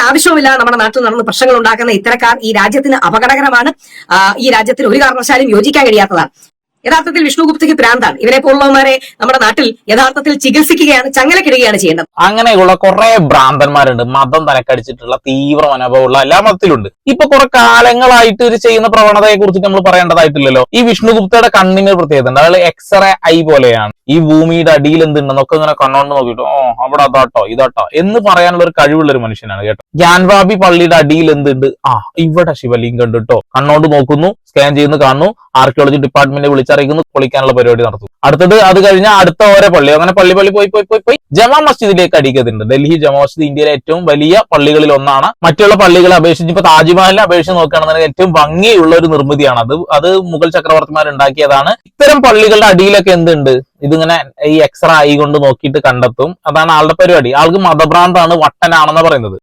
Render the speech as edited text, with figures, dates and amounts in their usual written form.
ഒരാവശ്യവുമില്ല നമ്മുടെ നാട്ടിൽ നടന്ന് പ്രശ്നങ്ങൾ ഉണ്ടാക്കുന്ന ഇത്തരക്കാർ ഈ രാജ്യത്തിന് അപകടകരമാണ്. ഈ രാജ്യത്തിന് ഒരു കാരണവശാലും യോജിക്കാൻ കഴിയാത്തതാണ്. യഥാർത്ഥത്തിൽ വിഷ്ണു ഗുപ്തയ്ക്ക് പ്രാന്താണ്. ഇവരെ പോലുള്ളവന്മാരെ നമ്മുടെ നാട്ടിൽ യഥാർത്ഥത്തിൽ ചികിത്സിക്കുകയാണ്, ചങ്ങലക്കിടുകയാണ് ചെയ്യേണ്ടത്. അങ്ങനെയുള്ള കുറെ ഭ്രാന്തന്മാരുണ്ട്. മതം തലക്കടിച്ചിട്ടുള്ള തീവ്ര മനോഭാവമുള്ള എല്ലാ മതത്തിലുണ്ട്. ഇപ്പൊ കുറെ കാലങ്ങളായിട്ട് ഇവർ ചെയ്യുന്ന പ്രവണതയെ കുറിച്ചിട്ട് നമ്മൾ പറയേണ്ടതായിട്ടില്ലല്ലോ. ഈ വിഷ്ണുഗുപ്തയുടെ കണ്ണിന് ഒരു പ്രത്യേകത ഉണ്ട്. അയാൾ എക്സ്റേ ഐ പോലെയാണ്. ഈ ഭൂമിയുടെ അടിയിൽ എന്തുണ്ടെന്നൊക്കെ ഇങ്ങനെ കണ്ണോണ്ട് നോക്കിയിട്ട് അവിടെ അതാട്ടോ ഇതാട്ടോ എന്ന് പറയാനുള്ള ഒരു കഴിവുള്ള ഒരു മനുഷ്യനാണ് കേട്ടോ. ഗ്യാൻവാബി പള്ളിയുടെ അടിയിൽ എന്തുണ്ട്, ഇവിടെ ശിവലിംഗം ഉണ്ട് കേട്ടോ. കണ്ണോണ്ട് നോക്കുന്നു, സ്കാൻ ചെയ്യുന്നു, കാണുന്നു, ആർക്കിയോളജി ഡിപ്പാർട്ട്മെന്റ് വിളിച്ചറിയിക്കുന്നു, പൊളിക്കാനുള്ള പരിപാടി നടത്തും. അടുത്തത് അത് കഴിഞ്ഞാൽ അടുത്ത ഓരോ പള്ളി, അങ്ങനെ പള്ളി പോയി ജമാ മസ്ജിദിലേക്ക് അടിക്കുന്നുണ്ട്. ഡൽഹി ജമാ മസ്ജിദ് ഇന്ത്യയിലെ ഏറ്റവും വലിയ പള്ളികളിൽ ഒന്നാണ്. മറ്റുള്ള പള്ളികളെ അപേക്ഷിച്ച് ഇപ്പൊ താജ്മഹലിനെ അപേക്ഷിച്ച് നോക്കുകയാണെന്നുണ്ടെങ്കിൽ ഏറ്റവും ഭംഗിയുള്ള ഒരു നിർമ്മിതിയാണ് അത് മുഗൾ ചക്രവർത്തിമാർ ഉണ്ടാക്കിയതാണ്. ഇത്തരം പള്ളികളുടെ അടിയിലൊക്കെ എന്തുണ്ട്, ഇതിങ്ങനെ ഈ എക്സ്റേ ഐ കൊണ്ട് നോക്കിയിട്ട് കണ്ടെത്തും. അതാണ് ആളുടെ പരിപാടി. ആൾക്ക് മതഭ്രാന്താണ്, വട്ടനാണെന്ന് പറയുന്നത്.